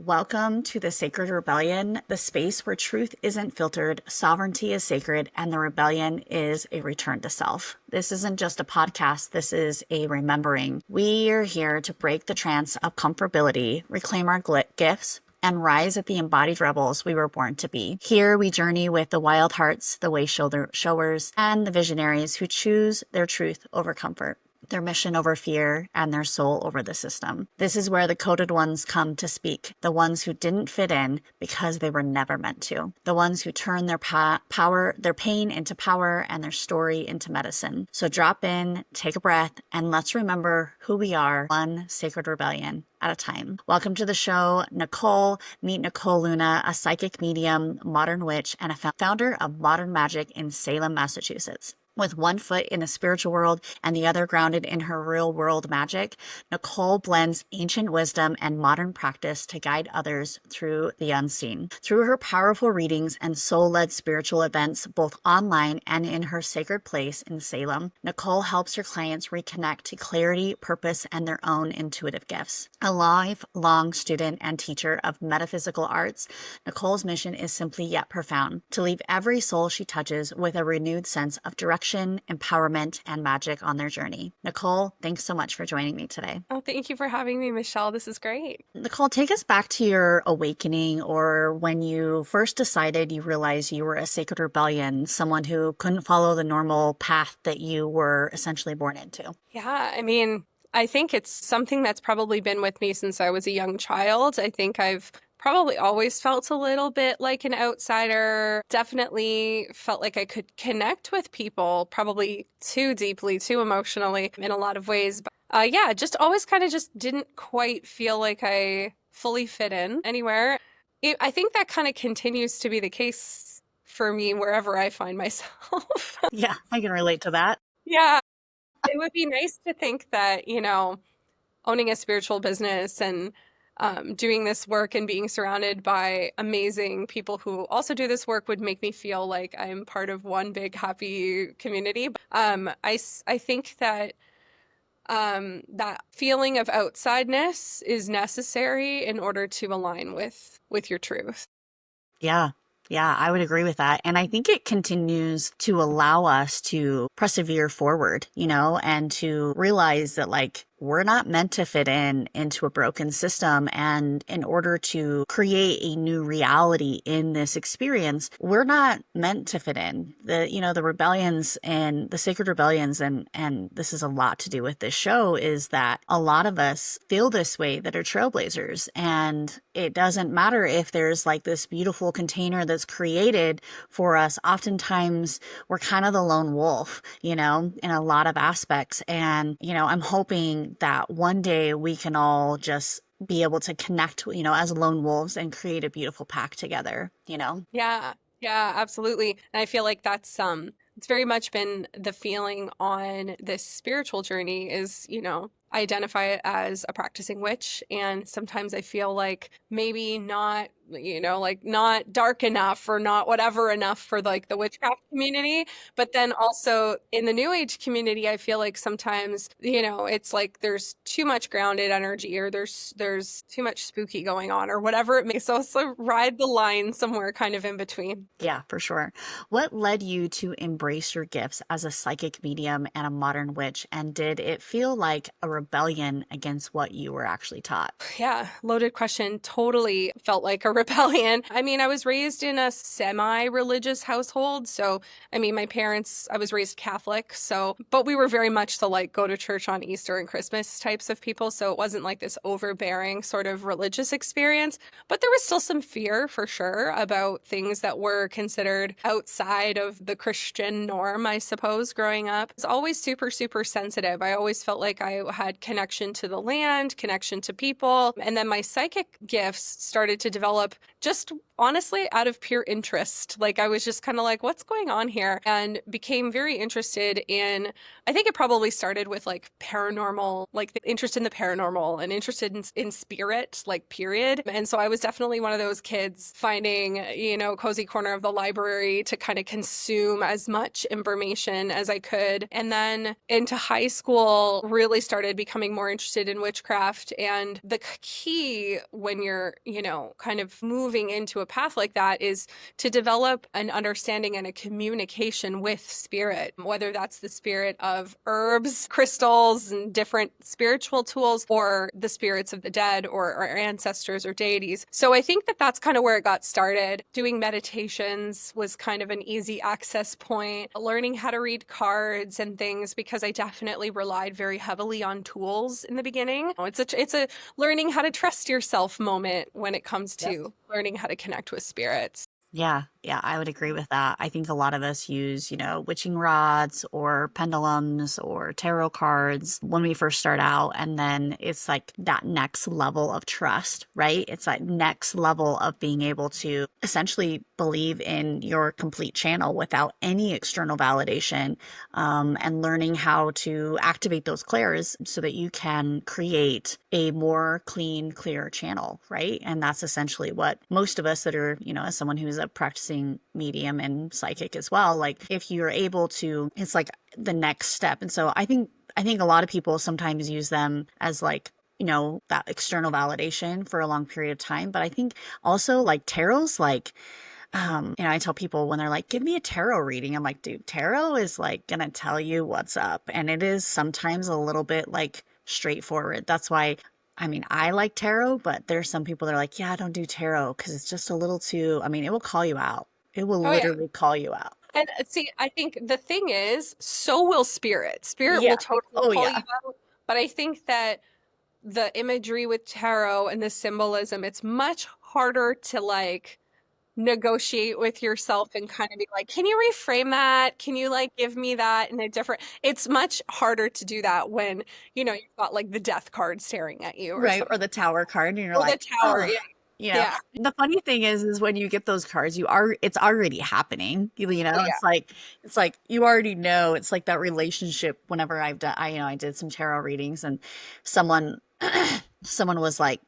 Welcome to the Sacred Rebellion, the space where truth isn't filtered, sovereignty is sacred, and the rebellion is a return to self. This isn't just a podcast, this is a remembering. We are here to break the trance of comfortability, reclaim our gifts, and rise as the embodied rebels we were born to be. Here we journey with the wild hearts, the way showers, and the visionaries who choose their truth over comfort, their mission over fear, and their soul over the system. This is where the coded ones come to speak, the ones who didn't fit in because they were never meant to, the ones who turn their their pain into power, and their story into medicine. So drop in, take a breath, and let's remember who we are, one sacred rebellion at a time. Welcome to the show, Nicole. Meet Nicole Luna, a psychic medium, modern witch, and a founder of Modern Magic in Salem, Massachusetts. With one foot in the spiritual world and the other grounded in her real world magic, Nicole blends ancient wisdom and modern practice to guide others through the unseen. Through her powerful readings and soul-led spiritual events, both online and in her sacred place in Salem, Nicole helps her clients reconnect to clarity, purpose, and their own intuitive gifts. A lifelong student and teacher of metaphysical arts, Nicole's mission is simply yet profound: to leave every soul she touches with a renewed sense of direction, empowerment, and magic on their journey. Nicole, thanks so much for joining me today. Oh, thank you for having me, Michelle. This is great. Nicole, take us back to your awakening, or when you first decided you realized you were a sacred rebellion, someone who couldn't follow the normal path that you were essentially born into. Yeah, I think it's something that's probably been with me since I was a young child. I think I've probably always felt a little bit like an outsider. Definitely felt like I could connect with people, probably too deeply, too emotionally in a lot of ways. But yeah, just always kind of just didn't quite feel like I fully fit in anywhere. I think that kind of continues to be the case for me wherever I find myself. Yeah, I can relate to that. Yeah, it would be nice to think that, owning a spiritual business and doing this work and being surrounded by amazing people who also do this work would make me feel like I'm part of one big happy community. I think that that feeling of outsideness is necessary in order to align with your truth. Yeah. Yeah, I would agree with that. And I think it continues to allow us to persevere forward, and to realize that we're not meant to fit into a broken system. And in order to create a new reality in this experience, we're not meant to fit in. The rebellions and the sacred rebellions, and this is a lot to do with this show, is that a lot of us feel this way that are trailblazers. And it doesn't matter if there's this beautiful container that's created for us. Oftentimes we're kind of the lone wolf, in a lot of aspects. And, I'm hoping that one day we can all just be able to connect, as lone wolves and create a beautiful pack together. Yeah, yeah, absolutely. And I feel like that's it's very much been the feeling on this spiritual journey is, I identify it as a practicing witch. And sometimes I feel like maybe not, not dark enough or not whatever enough for the witchcraft community. But then also in the new age community, I feel like sometimes, it's like there's too much grounded energy, or there's too much spooky going on, or whatever it may. So ride the line somewhere kind of in between. Yeah, for sure. What led you to embrace your gifts as a psychic medium and a modern witch? And did it feel like a rebellion against what you were actually taught? Yeah, loaded question. Totally felt like a rebellion. I was raised in a semi-religious household. So, my parents, I was raised Catholic. So, but we were very much the go to church on Easter and Christmas types of people. So it wasn't like this overbearing sort of religious experience. But there was still some fear for sure about things that were considered outside of the Christian norm, I suppose, growing up. It's always super, super sensitive. I always felt like I had connection to the land, connection to people. And then my psychic gifts started to develop develop just honestly out of pure interest. Like I was just kind of like, what's going on here? And became very interested in, I think it probably started with like paranormal, like the interest in the paranormal and interested in spirit, like period. And so I was definitely one of those kids finding, cozy corner of the library to kind of consume as much information as I could. And then into high school, really started becoming more interested in witchcraft. And the key when you're, kind of moving into a path like that is to develop an understanding and a communication with spirit, whether that's the spirit of herbs, crystals, and different spiritual tools, or the spirits of the dead or our ancestors or deities. So I think that that's kind of where it got started. Doing meditations was kind of an easy access point, learning how to read cards and things, because I definitely relied very heavily on tools in the beginning. It's a learning how to trust yourself moment when it comes to learning how to connect with spirits. Yeah, I would agree with that. I think a lot of us use, witching rods or pendulums or tarot cards when we first start out. And then it's like that next level of trust, right? It's that next level of being able to essentially believe in your complete channel without any external validation, and learning how to activate those clairs so that you can create a more clean, clear channel, right? And that's essentially what most of us that are, as someone who's a practicing medium and psychic as well, like if you're able to, it's like the next step. And so I think a lot of people sometimes use them as like, that external validation for a long period of time. But I think also like tarot's like, I tell people when they're like, give me a tarot reading, I'm like, dude, tarot is like gonna tell you what's up. And it is sometimes a little bit like straightforward. That's why, I like tarot, but there's some people that are like, yeah, I don't do tarot because it's just a little too, it will call you out. It will Oh, yeah. literally call you out. And see, I think the thing is, so will spirit. Spirit Yeah. will totally Oh, call you yeah. out. But I think that the imagery with tarot and the symbolism, it's much harder to like negotiate with yourself and kind of be like, can you reframe that? Can you like give me that in a different, it's much harder to do that when, you've got like the death card staring at you or Right. something. Or the tower card, and you're Or the like, tower. oh, Yeah. you know. Yeah. The funny thing is when you get those cards, it's already happening. Oh, yeah. It's like you already know. It's like that relationship. Whenever I did some tarot readings, and someone, someone was like,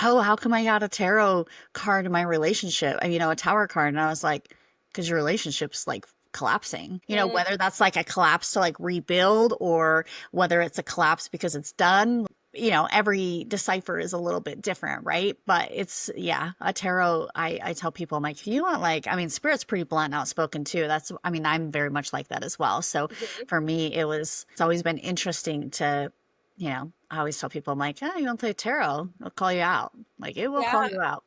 oh, how come I got a tarot card in my relationship? A tower card, and I was like, because your relationship's like collapsing. Mm. Whether that's like a collapse to like rebuild, or whether it's a collapse because it's done. Every decipher is a little bit different, right? But it's, yeah, a tarot, I tell people, I'm like, if you want, like, spirit's pretty blunt and outspoken too. I'm very much like that as well. So Mhm. for me, it's always been interesting to, I always tell people, I'm like, oh, you don't play tarot, it'll call you out. Like, it will call Yeah, you out.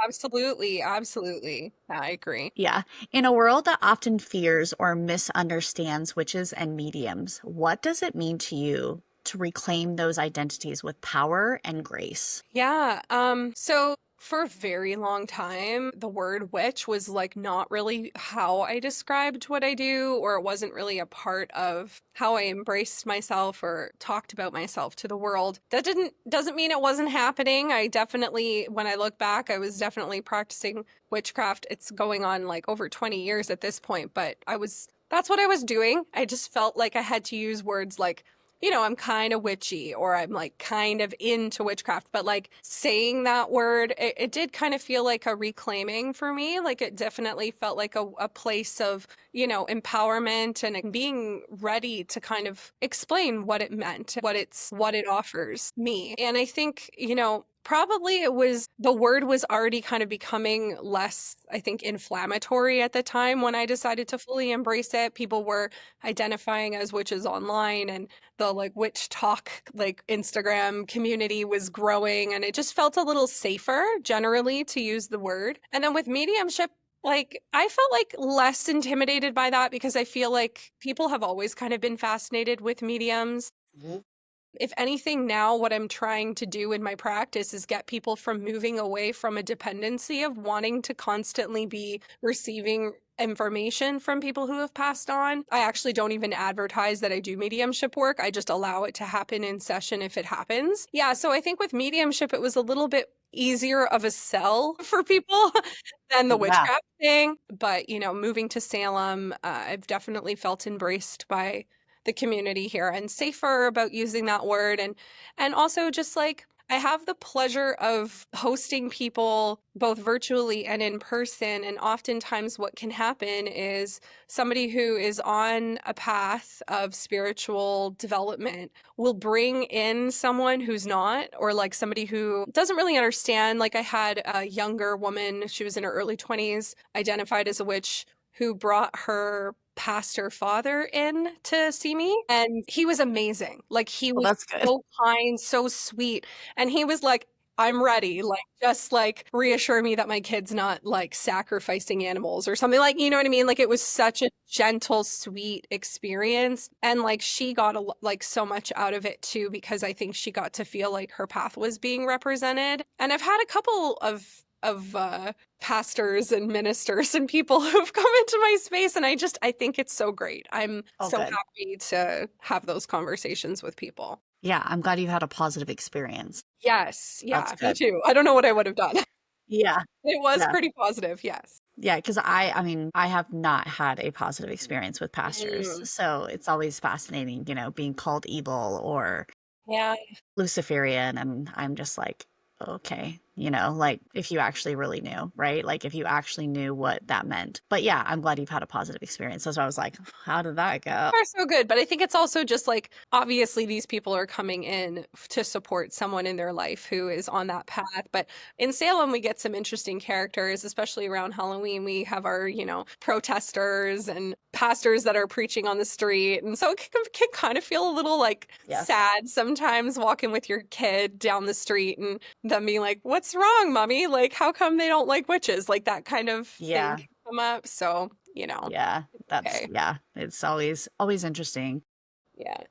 absolutely. Absolutely. Yeah, I agree. Yeah. In a world that often fears or misunderstands witches and mediums, what does it mean to you to reclaim those identities with power and grace? Yeah. So for a very long time, the word witch was like not really how I described what I do, or it wasn't really a part of how I embraced myself or talked about myself to the world. That doesn't mean it wasn't happening. I definitely, when I look back, I was definitely practicing witchcraft. It's going on like over 20 years at this point, but that's what I was doing. I just felt like I had to use words like, I'm kind of witchy, or I'm like kind of into witchcraft. But like saying that word, it did kind of feel like a reclaiming for me. Like it definitely felt like a place of, empowerment and being ready to kind of explain what it meant, what it offers me. And I think, probably the word was already kind of becoming less, I think, inflammatory at the time when I decided to fully embrace it. People were identifying as witches online, and the like witch talk like Instagram community was growing, and it just felt a little safer generally to use the word. And then with mediumship, like I felt like less intimidated by that because I feel like people have always kind of been fascinated with mediums. If anything, now what I'm trying to do in my practice is get people from moving away from a dependency of wanting to constantly be receiving information from people who have passed on. I actually don't even advertise that I do mediumship work. I just allow it to happen in session if it happens. Yeah, so I think with mediumship, it was a little bit easier of a sell for people than the Yeah. witchcraft thing. But, moving to Salem, I've definitely felt embraced by the community here and safer about using that word. And also just like, I have the pleasure of hosting people both virtually and in person. And oftentimes, what can happen is somebody who is on a path of spiritual development will bring in someone who's not, or like somebody who doesn't really understand. Like I had a younger woman, she was in her early 20s, identified as a witch, who brought her pastor father in to see me. And he was amazing. Like he Well, was that's good. so kind, so sweet. And he was like, I'm ready. Like, just like reassure me that my kid's not like sacrificing animals or something, like, you know what I mean? Like, it was such a gentle, sweet experience. And like, she got like so much out of it too, because I think she got to feel like her path was being represented. And I've had a couple of pastors and ministers and people who've come into my space, and I think it's so great. I'm Oh, so good. happy to have those conversations with people. Yeah, I'm glad you had a positive experience. Yes, That's yeah, me good. too. I don't know what I would have done. Yeah. It was Yeah. pretty positive, yes. Yeah, because I mean, I have not had a positive experience with pastors. Mm, So it's always fascinating, being called evil or yeah. Luciferian. And I'm just like, okay, like if you actually really knew, right? Like if you actually knew what that meant. But yeah, I'm glad you've had a positive experience. So I was like, how did that go? Are so good, but I think it's also just like, obviously these people are coming in to support someone in their life who is on that path. But in Salem, we get some interesting characters, especially around Halloween. We have our, protesters and pastors that are preaching on the street. And so it can kind of feel a little like Yes. sad sometimes walking with your kid down the street and them being like, "What's wrong, mommy? Like, how come they don't like witches?" Like that kind of thing Yeah. can come up. So, Yeah. okay. Yeah. It's always interesting. Yeah.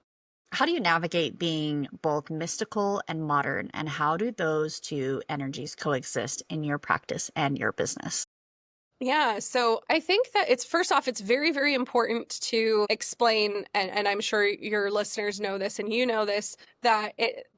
How do you navigate being both mystical and modern, and how do those two energies coexist in your practice and your business? Yeah, so I think that it's first off, it's very, very important to explain, and I'm sure your listeners know this and you know this, that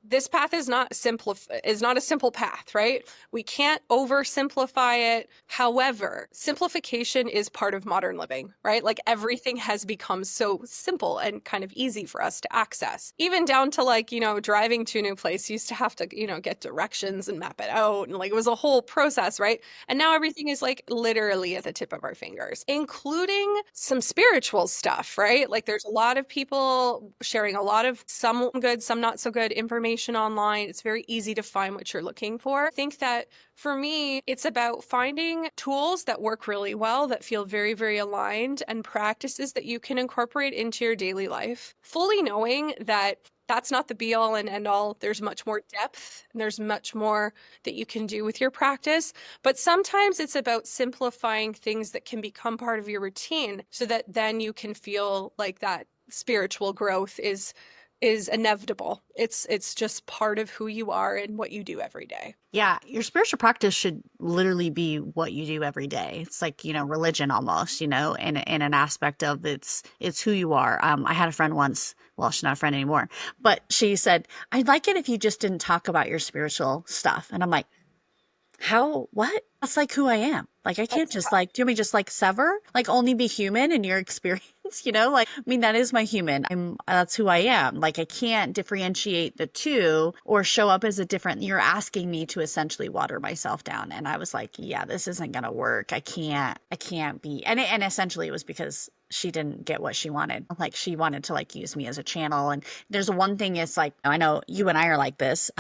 this path is not a simple path, right? We can't oversimplify it. However, simplification is part of modern living, right? Like everything has become so simple and kind of easy for us to access. Even down to like, driving to a new place, you used to have to, get directions and map it out. And like it was a whole process, right? And now everything is like literally at the tip of our fingers, including some spiritual stuff, right? Like there's a lot of people sharing a lot of some good, some not so good information online. It's very easy to find what you're looking for. I think that for me, it's about finding tools that work really well, that feel very, very aligned, and practices that you can incorporate into your daily life, fully knowing that that's not the be all and end all. There's much more depth and there's much more that you can do with your practice. But sometimes it's about simplifying things that can become part of your routine so that then you can feel like that spiritual growth is inevitable. It's just part of who you are and what you do every day. Yeah, your spiritual practice should literally be what you do every day. It's like, religion almost, in an aspect of it's who you are. I had a friend once, well, she's not a friend anymore, but she said, "I'd like it if you just didn't talk about your spiritual stuff." And I'm like, how, what? That's like who I am. Like, I can't That's just tough. like, do you want me just like sever? Like, only be human in your experience, Like, I mean, that is my human. That's who I am. Like, I can't differentiate the two or show up as a different, you're asking me to essentially water myself down. And I was like, yeah, this isn't going to work. I can't be. And essentially it was because she didn't get what she wanted. Like, she wanted to like use me as a channel. And there's one thing, it's like, I know you and I are like this.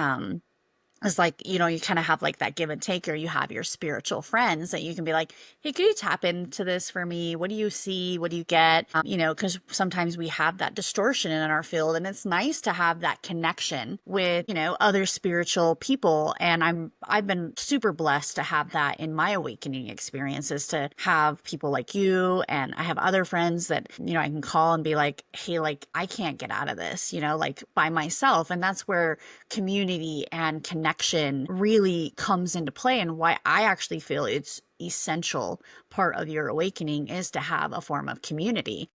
It's like, you kind of have like that give and take, or you have your spiritual friends that you can be like, hey, could you tap into this for me? What do you see? What do you get? Because sometimes we have that distortion in our field, and it's nice to have that connection with, other spiritual people. And I've been super blessed to have that in my awakening experiences, to have people like you, and I have other friends that, I can call and be like, hey, like, I can't get out of this, like by myself. And that's where community and connection really comes into play, and why I actually feel it's essential part of your awakening is to have a form of community.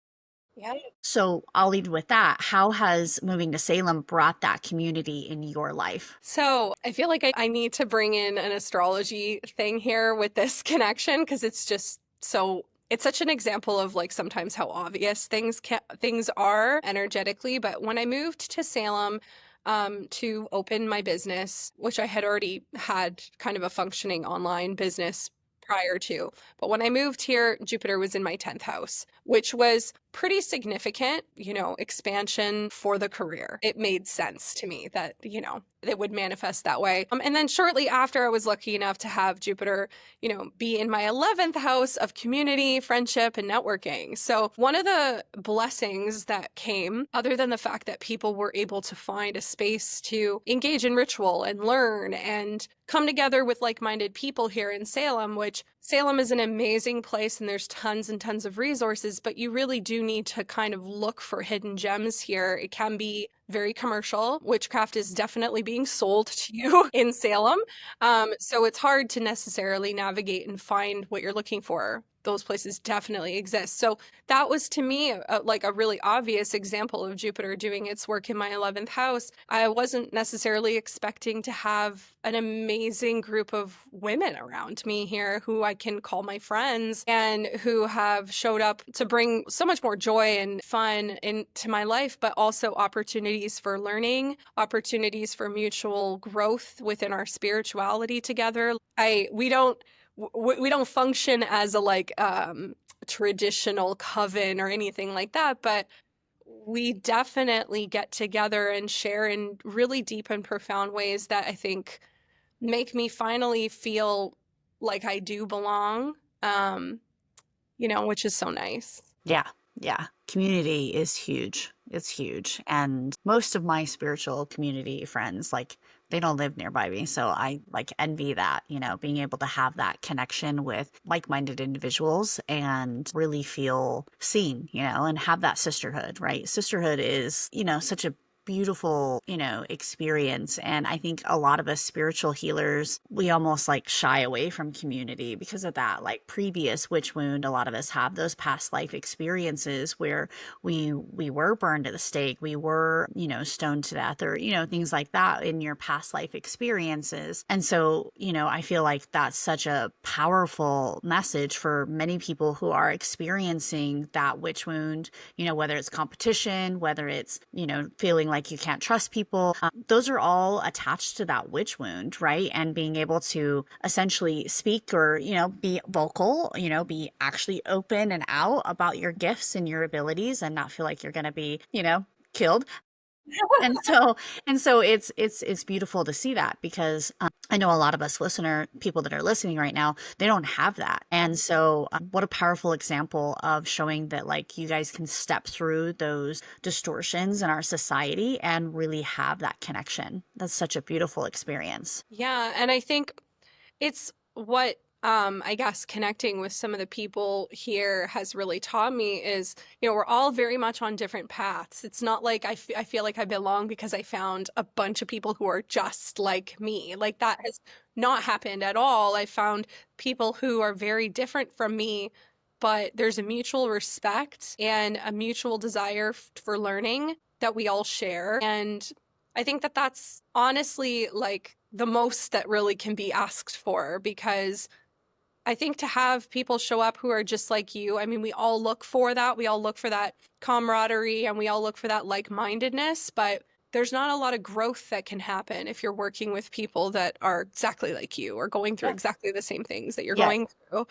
Yeah. So I'll lead with that. How has moving to Salem brought that community in your life? So I feel like I need to bring in an astrology thing here with this connection because it's just so it's such an example of like sometimes how obvious things are energetically. But when I moved to Salem to open my business, which I had already had kind of a functioning online business prior to, but when I moved here, Jupiter was in my 10th house, which was pretty significant, expansion for the career. It made sense to me that, it would manifest that way. And then shortly after, I was lucky enough to have Jupiter, be in my 11th house of community, friendship, and networking. So one of the blessings that came, other than the fact that people were able to find a space to engage in ritual and learn and come together with like-minded people here in Salem, which Salem is an amazing place and there's tons and tons of resources, but you really do need to kind of look for hidden gems here. It can be very commercial. Witchcraft is definitely being sold to you in Salem. So it's hard to necessarily navigate and find what you're looking for. Those places definitely exist. So that was to me like a really obvious example of Jupiter doing its work in my 11th house. I wasn't necessarily expecting to have an amazing group of women around me here who I can call my friends and who have showed up to bring so much more joy and fun into my life, but also opportunities for learning, opportunities for mutual growth within our spirituality together. We don't function as a like traditional coven or anything like that, but we definitely get together and share in really deep and profound ways that I think make me finally feel like I do belong, which is so nice. Yeah, yeah. Community is huge. It's huge. And most of my spiritual community friends, like, they don't live nearby me. So I like envy that, being able to have that connection with like-minded individuals and really feel seen, and have that sisterhood, right? Sisterhood is, such a beautiful, experience. And I think a lot of us spiritual healers, we almost like shy away from community because of that, like previous witch wound. A lot of us have those past life experiences where we were burned at the stake, we were, stoned to death, or, things like that in your past life experiences. And so, I feel like that's such a powerful message for many people who are experiencing that witch wound, whether it's competition, whether it's, feeling like you can't trust people. Those are all attached to that witch wound, right? And being able to essentially speak or, be vocal, be actually open and out about your gifts and your abilities and not feel like you're going to be, killed. And so it's beautiful to see that because I know a lot of us people that are listening right now, they don't have that. And so what a powerful example of showing that like you guys can step through those distortions in our society and really have that connection. That's such a beautiful experience. Yeah, and I think it's what I guess connecting with some of the people here has really taught me is, we're all very much on different paths. It's not like I feel like I belong because I found a bunch of people who are just like me. Like that has not happened at all. I found people who are very different from me, but there's a mutual respect and a mutual desire for learning that we all share. And I think that that's honestly like the most that really can be asked for because I think to have people show up who are just like you, I mean, we all look for that. We all look for that camaraderie and we all look for that like-mindedness, but there's not a lot of growth that can happen if you're working with people that are exactly like you or going through Yeah. exactly the same things that you're Yeah. going through.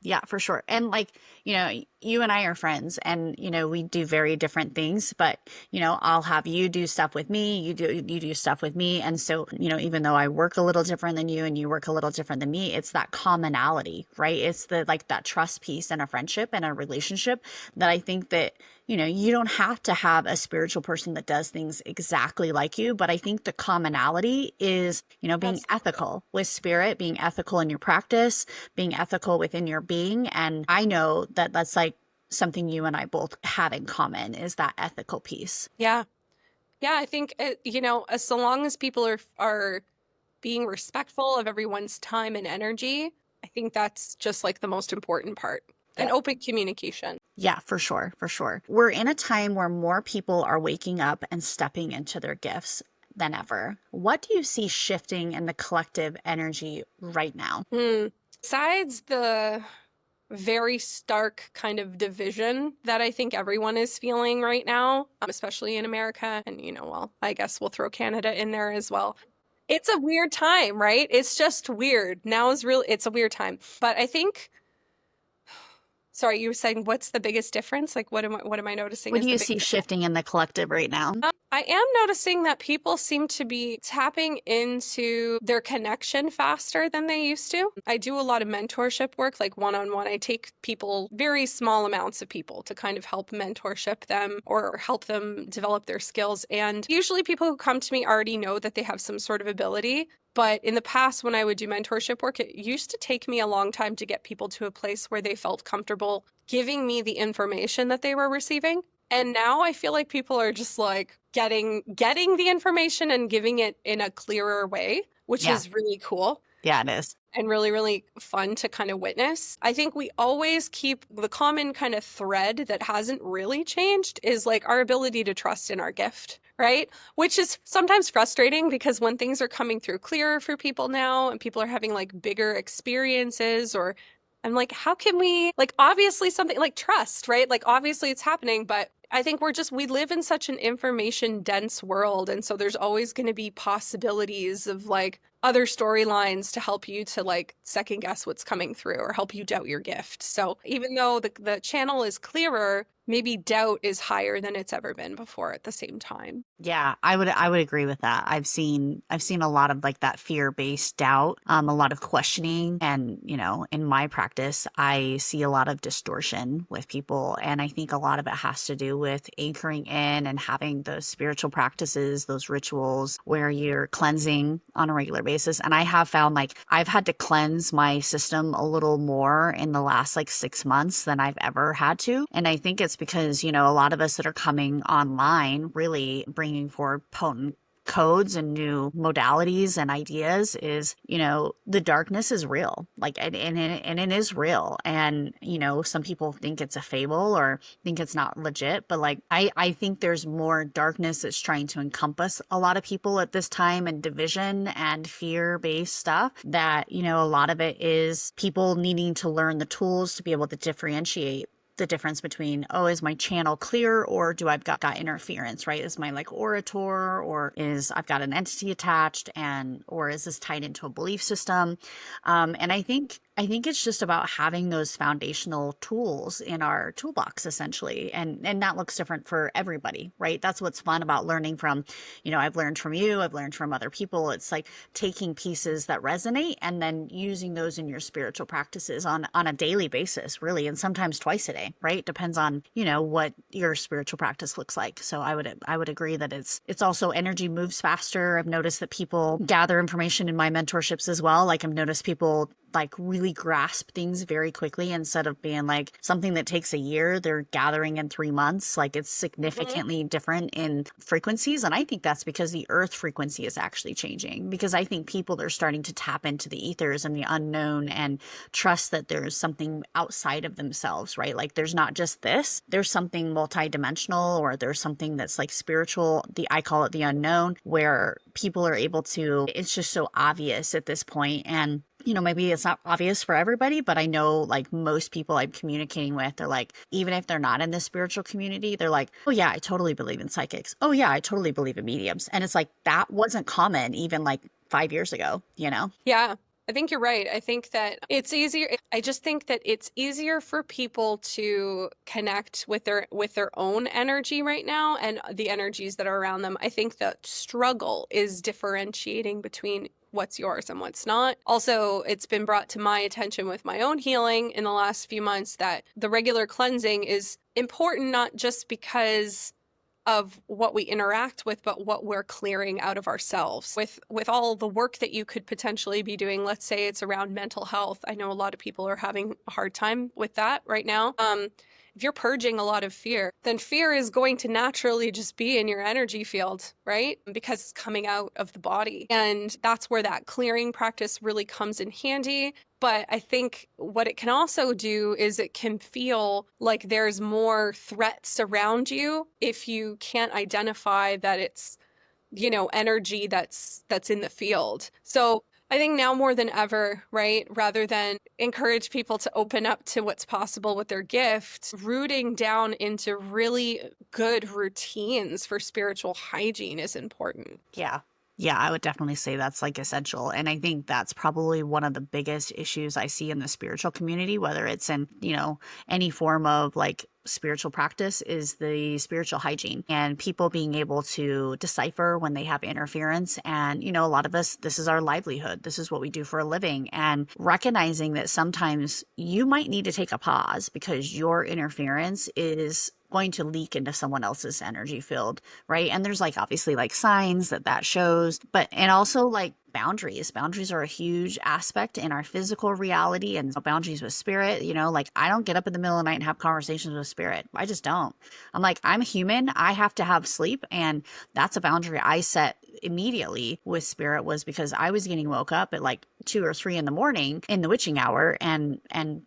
Yeah, for sure. And like, you and I are friends and, we do very different things, but, I'll have you do stuff with me, you do stuff with me. And so, even though I work a little different than you and you work a little different than me, it's that commonality, right? It's the like that trust piece in a friendship and a relationship that I think that, you don't have to have a spiritual person that does things exactly like you, but I think the commonality is, being Absolutely. ethical with spirit, being ethical in your practice, being ethical within your being. And I know that that's like something you and I both have in common is that ethical piece. Yeah. Yeah, I think as so long as people are being respectful of everyone's time and energy, I think that's just like the most important part. and open communication. Yeah, for sure, for sure. We're in a time where more people are waking up and stepping into their gifts than ever. What do you see shifting in the collective energy right now? Besides the very stark kind of division that I think everyone is feeling right now, especially in America. And, well, I guess we'll throw Canada in there as well. It's a weird time, right? It's just weird. Now is really, it's a weird time. But I think, sorry, you were saying what's the biggest difference? Like, what am I noticing What do is the you big see difference? shifting in the collective right now? I am noticing that people seem to be tapping into their connection faster than they used to. I do a lot of mentorship work, like one-on-one. I take people, very small amounts of people, to kind of help mentorship them or help them develop their skills. And usually people who come to me already know that they have some sort of ability. But in the past, when I would do mentorship work, it used to take me a long time to get people to a place where they felt comfortable giving me the information that they were receiving. And now I feel like people are just like getting the information and giving it in a clearer way, which Yeah, is really cool yeah, it is. and really, really fun to kind of witness. I think we always keep the common kind of thread that hasn't really changed is like our ability to trust in our gift, right? Which is sometimes frustrating because when things are coming through clearer for people now and people are having like bigger experiences, or I'm like, how can we, like, obviously something like trust, right? Like, obviously it's happening, but I think we live in such an information dense world. And so there's always going to be possibilities of like other storylines to help you to like second guess what's coming through or help you doubt your gift. So even though the channel is clearer, maybe doubt is higher than it's ever been before at the same time. Yeah, I would agree with that. I've seen a lot of like that fear-based doubt, a lot of questioning, and in my practice, I see a lot of distortion with people, and I think a lot of it has to do with anchoring in and having those spiritual practices, those rituals where you're cleansing on a regular basis. And I have found like I've had to cleanse my system a little more in the last like 6 months than I've ever had to, and I think it's because a lot of us that are coming online really bringing forward potent codes and new modalities and ideas is the darkness is real, like, and it is real, and some people think it's a fable or think it's not legit, but like I think there's more darkness that's trying to encompass a lot of people at this time, and division and fear based stuff, that a lot of it is people needing to learn the tools to be able to differentiate the difference between, oh, is my channel clear, or do I've got interference, right? Is my like orator, or is I've got an entity attached, or is this tied into a belief system? And I think it's just about having those foundational tools in our toolbox, essentially. And that looks different for everybody, right? That's what's fun about learning from, I've learned from you, I've learned from other people. It's like taking pieces that resonate and then using those in your spiritual practices on a daily basis, really, and sometimes twice a day, right? Depends on, what your spiritual practice looks like. So I would agree that it's also energy moves faster. I've noticed that people gather information in my mentorships as well. Like I've noticed people like really grasp things very quickly, instead of being like something that takes a year, they're gathering in 3 months. Like it's significantly different in frequencies. And I think that's because the earth frequency is actually changing, because I think people are starting to tap into the ethers and the unknown and trust that there's something outside of themselves, right? Like there's not just this, there's something multidimensional, or there's something that's like spiritual. I call it the unknown, where people are able to, it's just so obvious at this point. And maybe it's not obvious for everybody, but I know like most people I'm communicating with, they're like, even if they're not in the spiritual community, they're like, oh yeah, I totally believe in psychics. Oh yeah, I totally believe in mediums. And it's like, that wasn't common even like 5 years ago. Yeah, I think you're right. I think that it's easier. I just think that it's easier for people to connect with their own energy right now and the energies that are around them. I think the struggle is differentiating between what's yours and what's not. Also, it's been brought to my attention with my own healing in the last few months that the regular cleansing is important, not just because of what we interact with, but what we're clearing out of ourselves with all the work that you could potentially be doing. Let's say it's around mental health. I know a lot of people are having a hard time with that right now. if you're purging a lot of fear, then fear is going to naturally just be in your energy field, right? Because it's coming out of the body. And that's where that clearing practice really comes in handy. But I think what it can also do is it can feel like there's more threats around you if you can't identify that it's, energy that's in the field. So I think now more than ever, right, rather than encourage people to open up to what's possible with their gift, rooting down into really good routines for spiritual hygiene is important. Yeah. Yeah, I would definitely say that's like essential. And I think that's probably one of the biggest issues I see in the spiritual community, whether it's in, any form of like spiritual practice, is the spiritual hygiene and people being able to decipher when they have interference. And, a lot of us, this is our livelihood. This is what we do for a living. And recognizing that sometimes you might need to take a pause because your interference is going to leak into someone else's energy field, right? And there's like obviously like signs that shows, but and also like boundaries are a huge aspect in our physical reality, and boundaries with spirit. Like I don't get up in the middle of the night and have conversations with spirit. I just don't. I'm like, I'm human, I have to have sleep, and that's a boundary I set immediately with spirit, was because I was getting woke up at like 2 or 3 in the morning in the witching hour and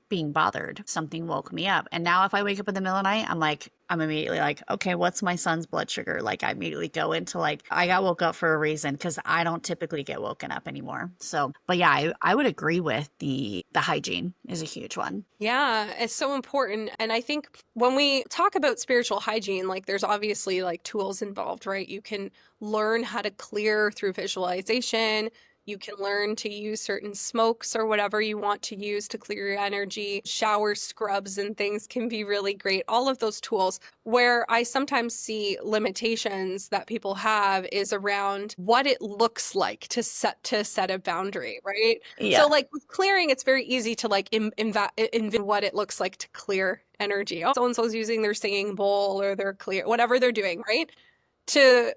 being bothered. Something woke me up. And now if I wake up in the middle of the night, I'm immediately like, okay, what's my son's blood sugar? Like I immediately go into like, I got woke up for a reason, because I don't typically get woken up anymore. So, but yeah, I would agree with the hygiene is a huge one. Yeah, it's so important. And I think when we talk about spiritual hygiene, like there's obviously like tools involved, right? You can learn how to clear through visualization. You can learn to use certain smokes or whatever you want to use to clear your energy. Shower scrubs and things can be really great. All of those tools. Where I sometimes see limitations that people have is around what it looks like to set a boundary, right? So Yeah. like with clearing, it's very easy to like envision what it looks like to clear energy. Oh, so-and-so's using their singing bowl or their clear, whatever they're doing, right? To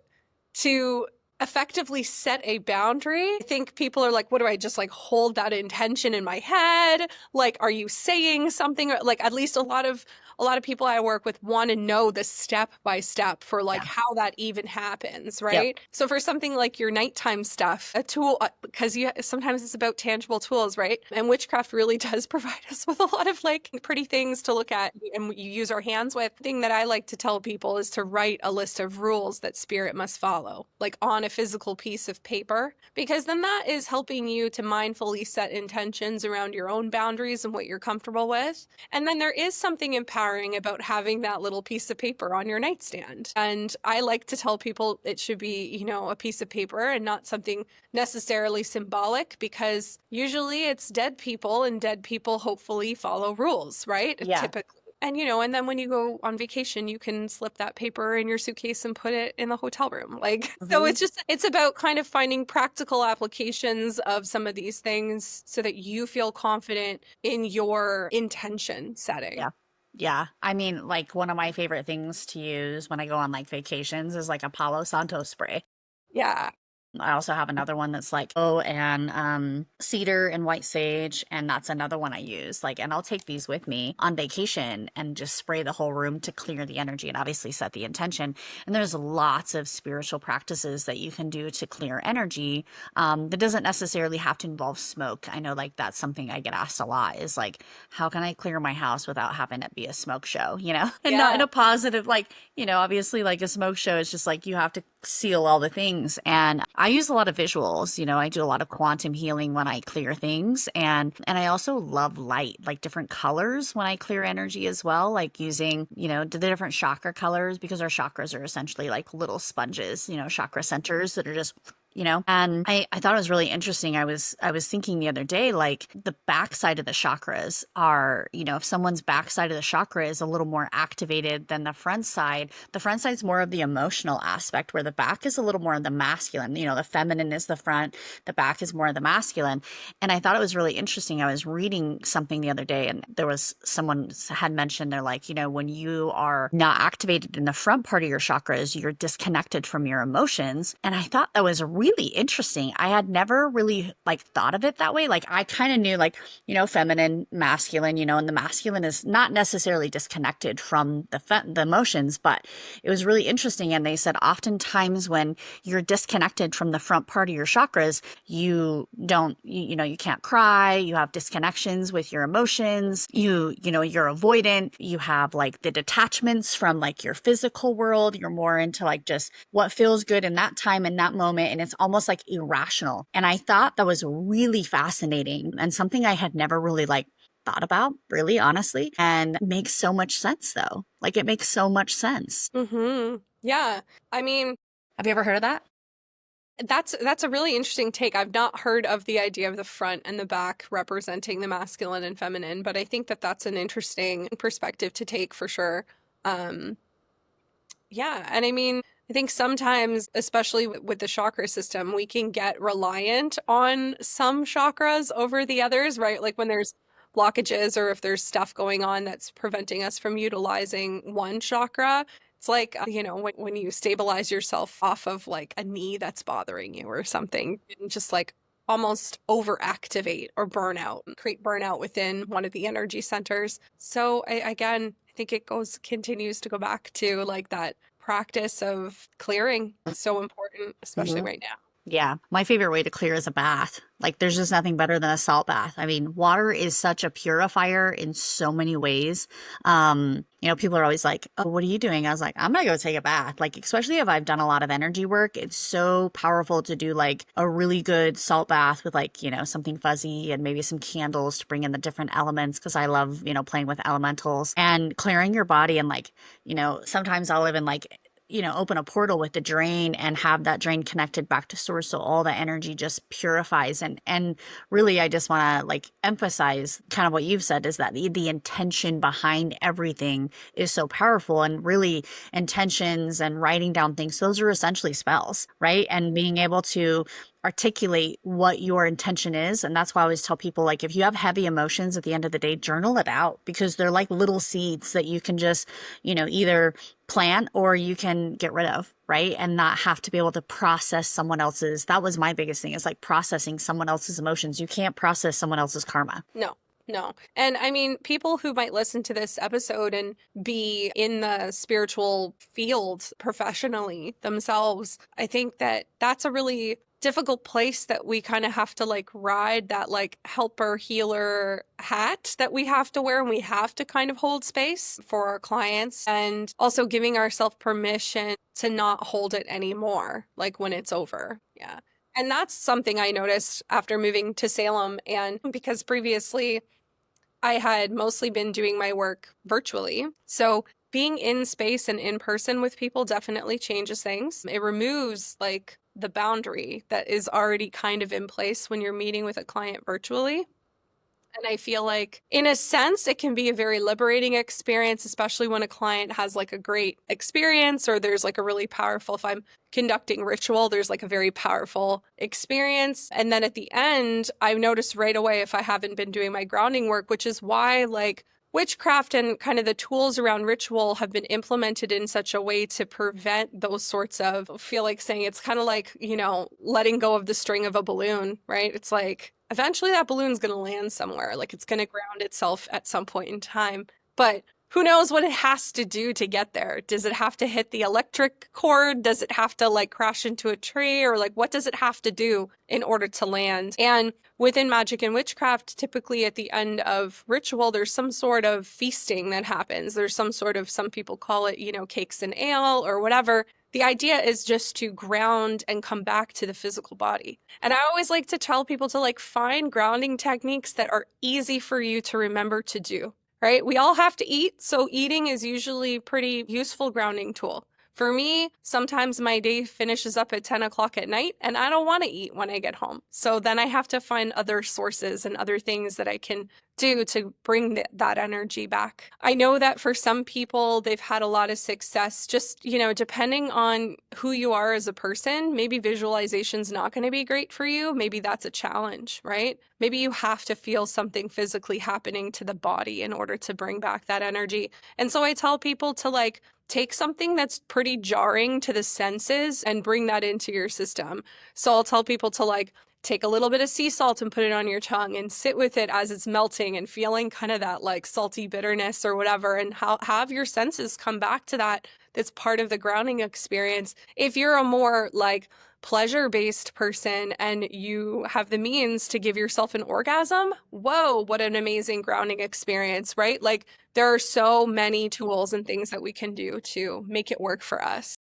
to effectively set a boundary. I think people are like, what do I just like hold that intention in my head? Like, are you saying something? Like, at least a lot of people I work with want to know the step by step for like Yeah. how that even happens, Yep. right? So for something like your nighttime stuff, a tool, because you sometimes it's about tangible tools, right? And witchcraft really does provide us with a lot of like pretty things to look at and you use our hands with. The thing that I like to tell people is to write a list of rules that spirit must follow, like on a physical piece of paper, because then that is helping you to mindfully set intentions around your own boundaries and what you're comfortable with. And then there is something empowering about having that little piece of paper on your nightstand. And I like to tell people it should be, a piece of paper and not something necessarily symbolic, because usually it's dead people and dead people hopefully follow rules, right? Yeah. Typically. And then when you go on vacation, you can slip that paper in your suitcase and put it in the hotel room. Like, so Mhm. it's about kind of finding practical applications of some of these things so that you feel confident in your intention setting. Yeah. Yeah. I mean, like one of my favorite things to use when I go on like vacations is like a Palo Santo spray. Yeah. I also have another one that's like and cedar and white sage, and that's another one I use. Like, and I'll take these with me on vacation and just spray the whole room to clear the energy and obviously set the intention. And there's lots of spiritual practices that you can do to clear energy. That doesn't necessarily have to involve smoke. I know like that's something I get asked a lot, is like, how can I clear my house without having it be a smoke show, and not in Yeah. a positive, like, obviously like a smoke show is just like you have to seal all the things. And I use a lot of visuals, I do a lot of quantum healing when I clear things. And I also love light, like different colors when I clear energy as well, like using, the different chakra colors, because our chakras are essentially like little sponges, chakra centers that are just and I thought it was really interesting. I was thinking the other day, like the backside of the chakras are, if someone's backside of the chakra is a little more activated than the front side's more of the emotional aspect, where the back is a little more of the masculine. The feminine is the front, the back is more of the masculine. And I thought it was really interesting. I was reading something the other day, and there was someone had mentioned, they're like, when you are not activated in the front part of your chakras, you're disconnected from your emotions. And I thought that was really really interesting. I had never really like thought of it that way. Like I kind of knew like, feminine, masculine, and the masculine is not necessarily disconnected from the emotions, but it was really interesting. And they said oftentimes when you're disconnected from the front part of your chakras, you don't, you can't cry, you have disconnections with your emotions, you're avoidant, you have like the detachments from like your physical world, you're more into like just what feels good in that time, in that moment, and it's almost like irrational. And I thought that was really fascinating and something I had never really like thought about, really honestly, and makes so much sense though. Like it makes so much sense. Yeah. I mean, Have you ever heard of that? that's a really interesting take. I've not heard of the idea of the front and the back representing the masculine and feminine, but I think that that's an interesting perspective to take for sure. Um, yeah, and I mean, I think sometimes, especially with the chakra system, we can get reliant on some chakras over the others, right? Like when there's blockages or if there's stuff going on that's preventing us from utilizing one chakra. It's like, when you stabilize yourself off of like a knee that's bothering you or something, and just like almost overactivate or create burnout within one of the energy centers. So again, I think continues to go back to like that practice of clearing. It's so important, especially Mhm. right now. Yeah, my favorite way to clear is a bath. Like, there's just nothing better than a salt bath. I mean, water is such a purifier in so many ways. People are always like, "Oh, what are you doing?" I was like, "I'm gonna go take a bath." Like, especially if I've done a lot of energy work, it's so powerful to do like a really good salt bath with like, something fuzzy and maybe some candles to bring in the different elements because I love, playing with elementals and clearing your body and like, sometimes I'll even like open a portal with the drain and have that drain connected back to source. So all the energy just purifies. And really, I just want to like emphasize kind of what you've said is that the intention behind everything is so powerful. And really, intentions and writing down things, those are essentially spells, right? And being able to articulate what your intention is. And that's why I always tell people, like, if you have heavy emotions at the end of the day, journal it out because they're like little seeds that you can just, either plant or you can get rid of, right? And not have to be able to process someone else's. That was my biggest thing is like processing someone else's emotions. You can't process someone else's karma. No, no. And I mean, people who might listen to this episode and be in the spiritual field professionally themselves, I think that that's a really difficult place that we kind of have to like ride that like helper healer hat that we have to wear, and we have to kind of hold space for our clients and also giving ourselves permission to not hold it anymore, like when it's over. Yeah. And that's something I noticed after moving to Salem. And because previously I had mostly been doing my work virtually. So being in space and in person with people definitely changes things. It removes like the boundary that is already kind of in place when you're meeting with a client virtually. And I feel like, in a sense, it can be a very liberating experience, especially when a client has like a great experience or there's like a really powerful, if I'm conducting ritual, there's like a very powerful experience. And then at the end, I've noticed right away if I haven't been doing my grounding work, which is why like witchcraft and kind of the tools around ritual have been implemented in such a way to prevent those sorts of, I feel like saying it's kind of like, letting go of the string of a balloon, right? It's like eventually that balloon's going to land somewhere, like it's going to ground itself at some point in time. But who knows what it has to do to get there? Does it have to hit the electric cord? Does it have to like crash into a tree? Or like what does it have to do in order to land? And within magic and witchcraft, typically at the end of ritual, there's some sort of feasting that happens. There's some sort of, some people call it, cakes and ale or whatever. The idea is just to ground and come back to the physical body. And I always like to tell people to like find grounding techniques that are easy for you to remember to do, right? We all have to eat, so eating is usually a pretty useful grounding tool. For me, sometimes my day finishes up at 10 o'clock at night and I don't want to eat when I get home. So then I have to find other sources and other things that I can do to bring that energy back. I know that for some people, they've had a lot of success just, depending on who you are as a person. Maybe visualization's not going to be great for you. Maybe that's a challenge, right? Maybe you have to feel something physically happening to the body in order to bring back that energy. And so I tell people to like take something that's pretty jarring to the senses and bring that into your system. So I'll tell people to like take a little bit of sea salt and put it on your tongue and sit with it as it's melting and feeling kind of that like salty bitterness or whatever, and have your senses come back to that. That's part of the grounding experience. If you're a more like pleasure-based person and you have the means to give yourself an orgasm, whoa, what an amazing grounding experience, right? Like there are so many tools and things that we can do to make it work for us.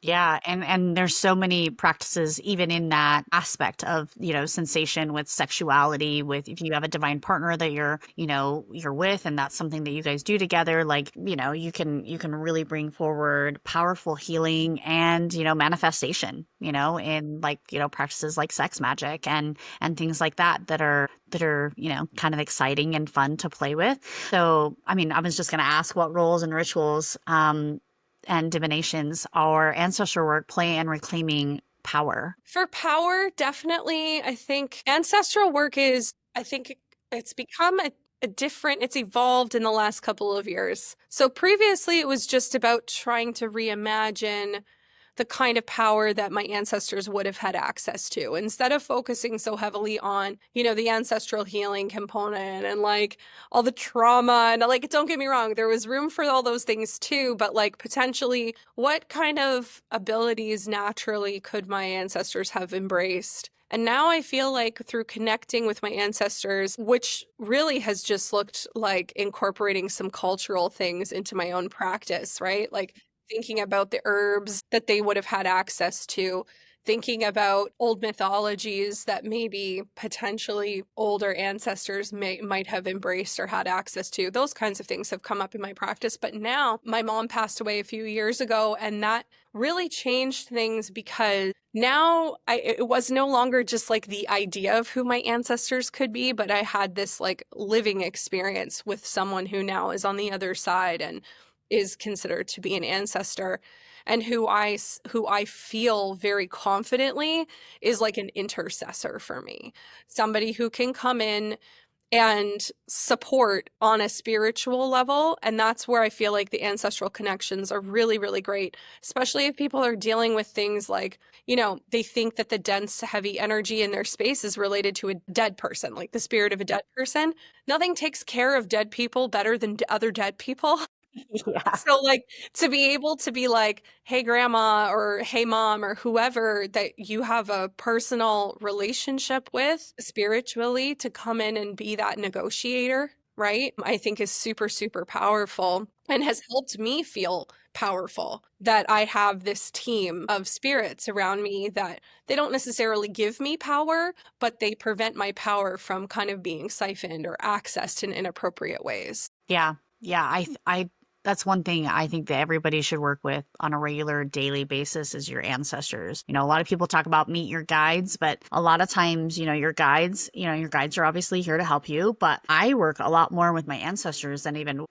Yeah, and there's so many practices even in that aspect of, sensation with sexuality, with if you have a divine partner that you're with and that's something that you guys do together, like, you can really bring forward powerful healing and, manifestation, in like, practices like sex magic and things like that are, kind of exciting and fun to play with. So, I mean, I was just going to ask what roles and rituals and divinations our ancestral work play in reclaiming power. For power, definitely, I think ancestral work is, I think it's become a different, it's evolved in the last couple of years. So previously it was just about trying to reimagine the kind of power that my ancestors would have had access to, instead of focusing so heavily on, the ancestral healing component and like all the trauma. And like, don't get me wrong, there was room for all those things too, but like potentially what kind of abilities naturally could my ancestors have embraced? And now I feel like through connecting with my ancestors, which really has just looked like incorporating some cultural things into my own practice, right? Like thinking about the herbs that they would have had access to, thinking about old mythologies that maybe potentially older ancestors might have embraced or had access to. Those kinds of things have come up in my practice. But now my mom passed away a few years ago, and that really changed things because now it was no longer just like the idea of who my ancestors could be, but I had this like living experience with someone who now is on the other side and is considered to be an ancestor, and who I feel very confidently is like an intercessor for me. Somebody who can come in and support on a spiritual level. And that's where I feel like the ancestral connections are really, really great, especially if people are dealing with things like, they think that the dense, heavy energy in their space is related to a dead person, like the spirit of a dead person. Nothing takes care of dead people better than other dead people. Yeah. So, like, to be able to be like, hey, grandma, or hey, mom, or whoever that you have a personal relationship with spiritually, to come in and be that negotiator, right? I think is super, super powerful and has helped me feel powerful that I have this team of spirits around me that they don't necessarily give me power, but they prevent my power from kind of being siphoned or accessed in inappropriate ways. Yeah. Yeah. That's one thing I think that everybody should work with on a regular daily basis is your ancestors. A lot of people talk about meet your guides, but a lot of times, your guides are obviously here to help you, but I work a lot more with my ancestors than even,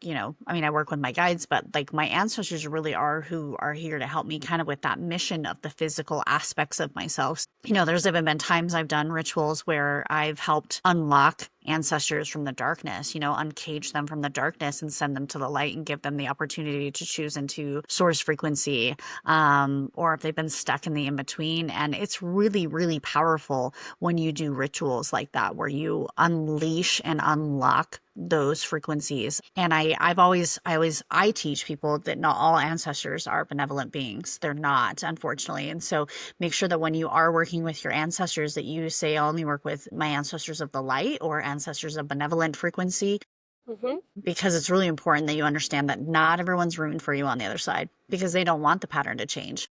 I mean, I work with my guides, but like my ancestors really are who are here to help me kind of with that mission of the physical aspects of myself. There's even been times I've done rituals where I've helped unlock ancestors from the darkness, uncage them from the darkness and send them to the light and give them the opportunity to choose into source frequency, or if they've been stuck in the in-between. And it's really, really powerful when you do rituals like that, where you unleash and unlock those frequencies. And I teach people that not all ancestors are benevolent beings. They're not, unfortunately. And so make sure that when you are working with your ancestors, that you say, I only work with my ancestors of the light or ancestors of benevolent frequency, Mm-hmm. because it's really important that you understand that not everyone's rooting for you on the other side because they don't want the pattern to change.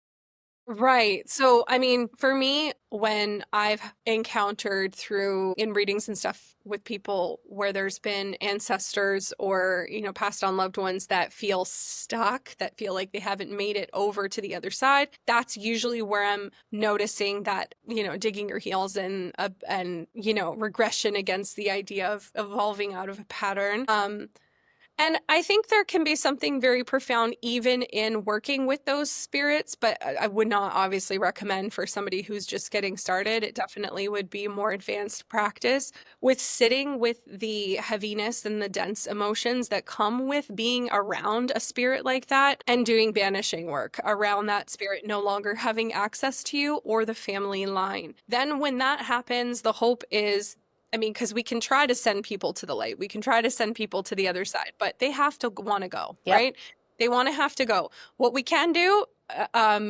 Right. So, I mean, for me, when I've encountered through in readings and stuff with people where there's been ancestors or, passed on loved ones that feel stuck, that feel like they haven't made it over to the other side, that's usually where I'm noticing that, digging your heels in and regression against the idea of evolving out of a pattern. And I think there can be something very profound even in working with those spirits, but I would not obviously recommend for somebody who's just getting started. It definitely would be more advanced practice with sitting with the heaviness and the dense emotions that come with being around a spirit like that and doing banishing work around that spirit no longer having access to you or the family line. Then when that happens, the hope is, I mean, because we can try to send people to the light, we can try to send people to the other side, but they have to want to go, Yep. right? They want to have to go. What we can do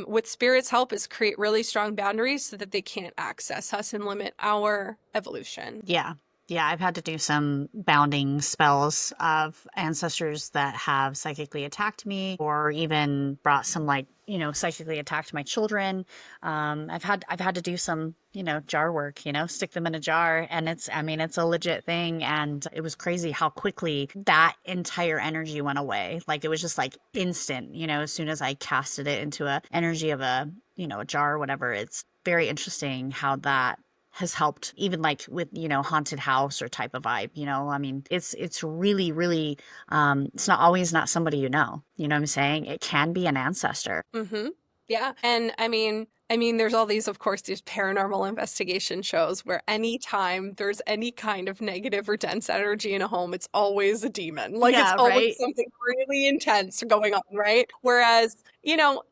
with spirit's help is create really strong boundaries so that they can't access us and limit our evolution. Yeah. Yeah, I've had to do some bounding spells of ancestors that have psychically attacked me or even brought some like, psychically attacked my children. I've had to do some, jar work, stick them in a jar and it's a legit thing. And it was crazy how quickly that entire energy went away. Like it was just like instant, as soon as I casted it into a energy of a jar or whatever. It's very interesting how that has helped even like with haunted house or type of vibe. It's really really it's not always not somebody what I'm saying. It can be an ancestor. Mm-hmm. Yeah. And I mean, there's all these, of course, these paranormal investigation shows where anytime there's any kind of negative or dense energy in a home, it's always a demon. Like it's Yeah, always right. something really intense going on, right? Whereas,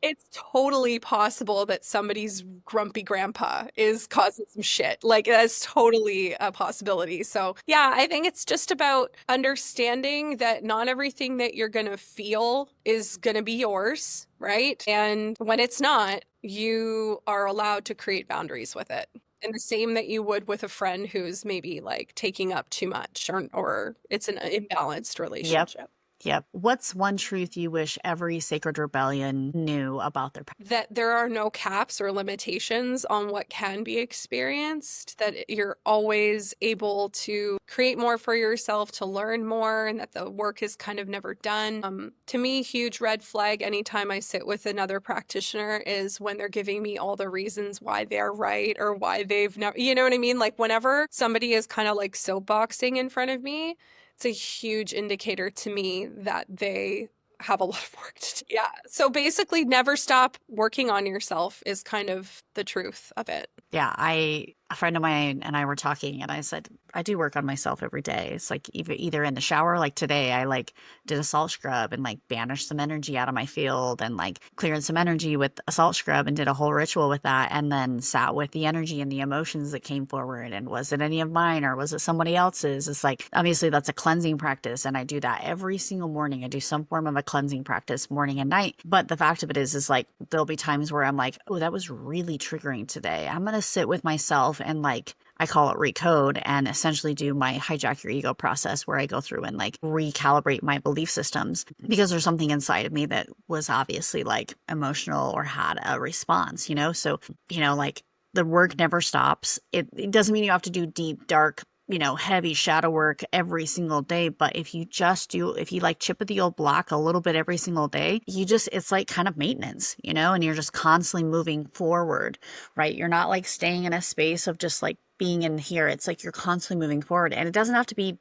it's totally possible that somebody's grumpy grandpa is causing some shit. Like that's totally a possibility. So, yeah, I think it's just about understanding that not everything that you're going to feel is going to be yours, right? And when it's not, you are allowed to create boundaries with it. And the same that you would with a friend who's maybe like taking up too much or it's an imbalanced Yep. relationship. Yep. What's one truth you wish every sacred rebellion knew about their past? That there are no caps or limitations on what can be experienced, that you're always able to create more for yourself, to learn more, and that the work is kind of never done. To me, huge red flag anytime I sit with another practitioner is when they're giving me all the reasons why they're right or why they've never, you know what I mean? Like whenever somebody is kind of like soapboxing in front of me, it's a huge indicator to me that they have a lot of work to do. Yeah. So basically, never stop working on yourself is kind of the truth of it. Yeah, a friend of mine and I were talking, and I said, I do work on myself every day. It's like either in the shower, like today, I like did a salt scrub and like banished some energy out of my field and like cleared some energy with a salt scrub and did a whole ritual with that. And then sat with the energy and the emotions that came forward. And was it any of mine or was it somebody else's? It's like, obviously, that's a cleansing practice. And I do that every single morning. I do some form of a cleansing practice morning and night. But the fact of it is like, there'll be times where I'm like, oh, that was really triggering today. I'm going to sit with myself and like, I call it recode and essentially do my hijack your ego process where I go through and like recalibrate my belief systems because there's something inside of me that was obviously like emotional or had a response, So, like the work never stops. It doesn't mean you have to do deep, dark, heavy shadow work every single day. But if you like chip at the old block a little bit every single day, it's like kind of maintenance, and you're just constantly moving forward, right? You're not like staying in a space of just like being in here. It's like you're constantly moving forward and it doesn't have to be,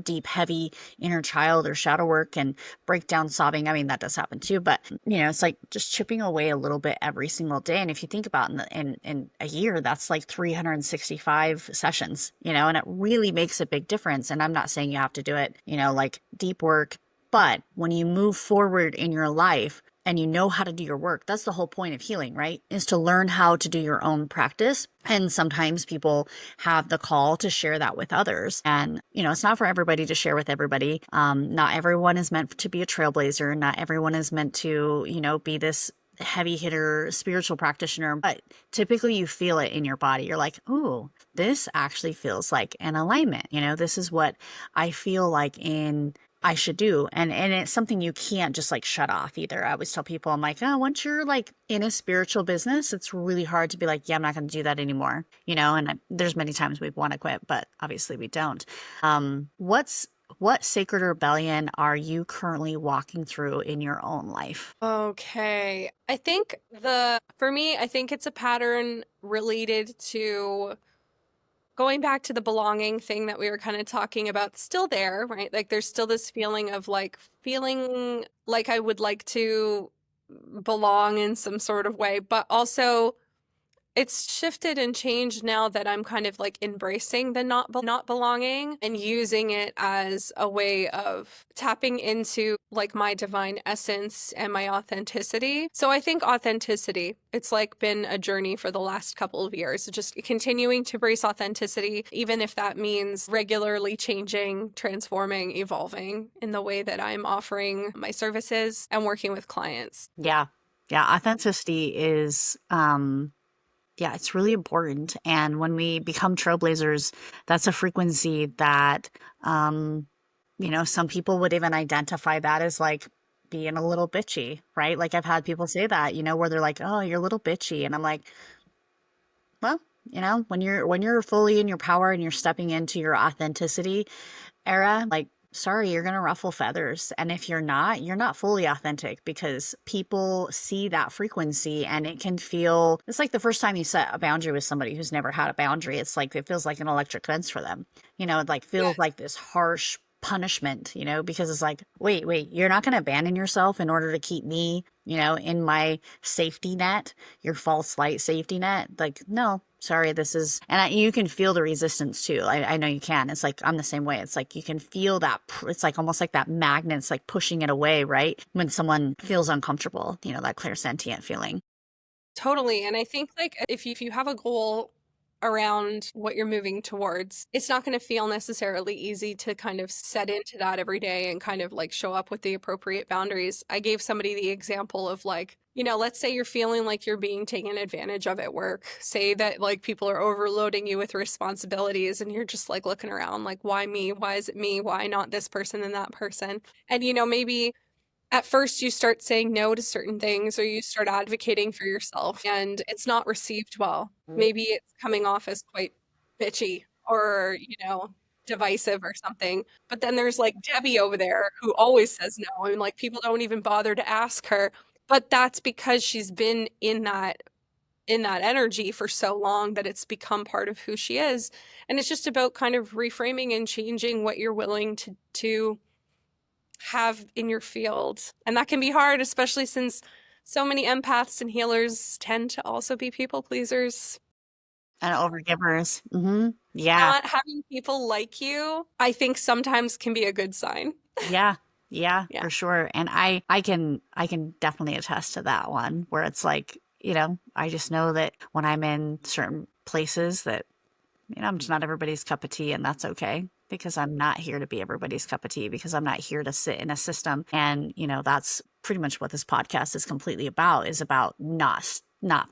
deep, heavy inner child or shadow work and breakdown sobbing. I mean, that does happen too, but it's like just chipping away a little bit every single day. And if you think about in a year, that's like 365 sessions, and it really makes a big difference. And I'm not saying you have to do it, like deep work, but when you move forward in your life, and you know how to do your work. That's the whole point of healing, right? Is to learn how to do your own practice. And sometimes people have the call to share that with others. And, it's not for everybody to share with everybody. Not everyone is meant to be a trailblazer. Not everyone is meant to, be this heavy hitter spiritual practitioner, but typically you feel it in your body. You're like, oh, this actually feels like an alignment. This is what I feel like I should do. And it's something you can't just like shut off either. I always tell people, I'm like, oh, once you're like in a spiritual business, it's really hard to be like, yeah, I'm not going to do that anymore. There's many times we want to quit, but obviously we don't. What sacred rebellion are you currently walking through in your own life? Okay. For me, I think it's a pattern related to going back to the belonging thing that we were kind of talking about, still there, right? Like there's still this feeling of like feeling like I would like to belong in some sort of way, but also it's shifted and changed now that I'm kind of like embracing the not belonging and using it as a way of tapping into like my divine essence and my authenticity. So I think authenticity, it's like been a journey for the last couple of years, just continuing to embrace authenticity, even if that means regularly changing, transforming, evolving in the way that I'm offering my services and working with clients. Yeah. Yeah. Authenticity is, yeah, it's really important. And when we become trailblazers, that's a frequency that, some people would even identify that as like being a little bitchy, right? Like I've had people say that, where they're like, "Oh, you're a little bitchy." And I'm like, well, when you're fully in your power and you're stepping into your authenticity era, like, sorry, you're going to ruffle feathers. And if you're not fully authentic, because people see that frequency and it can feel, it's like the first time you set a boundary with somebody who's never had a boundary. It's like, it feels like an electric fence for them. It like feels like this harsh punishment, because it's like, wait, you're not going to abandon yourself in order to keep me, in my safety net, your false light safety net. Like, no, sorry, this is, and you can feel the resistance too. I know you can. It's like, I'm the same way. It's like, you can feel that, it's like almost like that magnet's like pushing it away, right? When someone feels uncomfortable, that clairsentient feeling. Totally. And I think like if you have a goal around what you're moving towards, it's not going to feel necessarily easy to kind of set into that every day and kind of like show up with the appropriate boundaries. I gave somebody the example of like, let's say you're feeling like you're being taken advantage of at work. Say that like people are overloading you with responsibilities and you're just like looking around like, why me? Why is it me? Why not this person and that person? And maybe at first you start saying no to certain things or you start advocating for yourself and it's not received well. Maybe it's coming off as quite bitchy or, divisive or something. But then there's like Debbie over there who always says no and like people don't even bother to ask her. But that's because she's been in that energy for so long that it's become part of who she is. And it's just about kind of reframing and changing what you're willing to have in your field. And that can be hard, especially since so many empaths and healers tend to also be people pleasers. And overgivers. Yeah. Not having people like you, I think sometimes can be a good sign. Yeah. Yeah, Yeah. for sure. And I can definitely attest to that one where it's like, I just know that when I'm in certain places that, I'm just not everybody's cup of tea, and that's okay, because I'm not here to be everybody's cup of tea, because I'm not here to sit in a system. And, that's pretty much what this podcast is completely about, is about not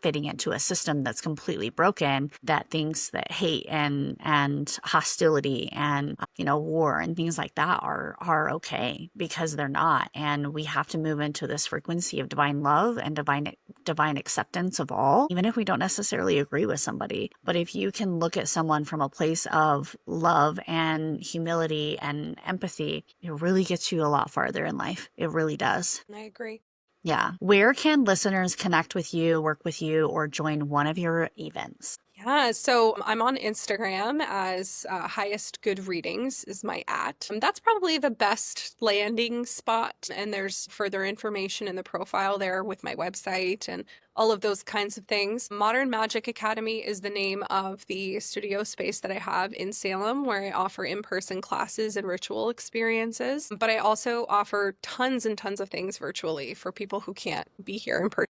fitting into a system that's completely broken, that thinks that hate and hostility and war and things like that are okay, because they're not. And we have to move into this frequency of divine love and divine acceptance of all, even if we don't necessarily agree with somebody. But if you can look at someone from a place of love and humility and empathy, it really gets you a lot farther in life. It really does. I agree. Yeah. Where can listeners connect with you, work with you, or join one of your events? Yeah, so I'm on Instagram as Highest Good Readings is my @ That's probably the best landing spot. And there's further information in the profile there with my website and all of those kinds of things. Modern Magic Academy is the name of the studio space that I have in Salem, where I offer in-person classes and ritual experiences. But I also offer tons and tons of things virtually for people who can't be here in person.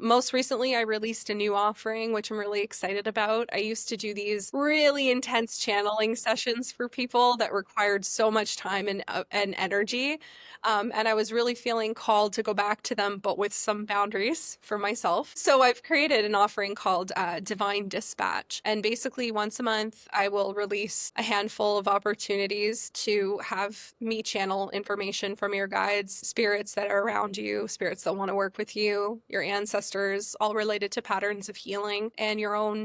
Most recently, I released a new offering, which I'm really excited about. I used to do these really intense channeling sessions for people that required so much time and energy. And I was really feeling called to go back to them, but with some boundaries for myself. So I've created an offering called Divine Dispatch. And basically, once a month, I will release a handful of opportunities to have me channel information from your guides, spirits that are around you, spirits that want to work with you, your ancestors, all related to patterns of healing and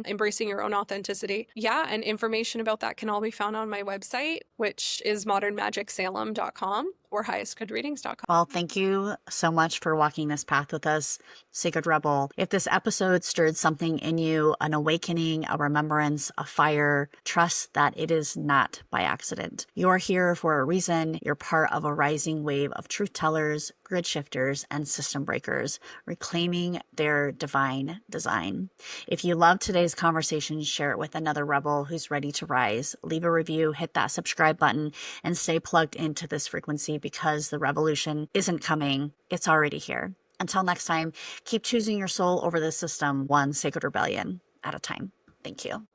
embracing your own authenticity. Yeah, and information about that can all be found on my website, which is modernmagicsalem.com, or highestgoodreadings.com. Well, thank you so much for walking this path with us, Sacred Rebel. If this episode stirred something in you, an awakening, a remembrance, a fire, trust that it is not by accident. You're here for a reason. You're part of a rising wave of truth tellers, grid shifters, and system breakers, reclaiming their divine design. If you loved today's conversation, share it with another rebel who's ready to rise. Leave a review, hit that subscribe button, and stay plugged into this frequency, because the revolution isn't coming, it's already here. Until next time, keep choosing your soul over the system, one sacred rebellion at a time. Thank you.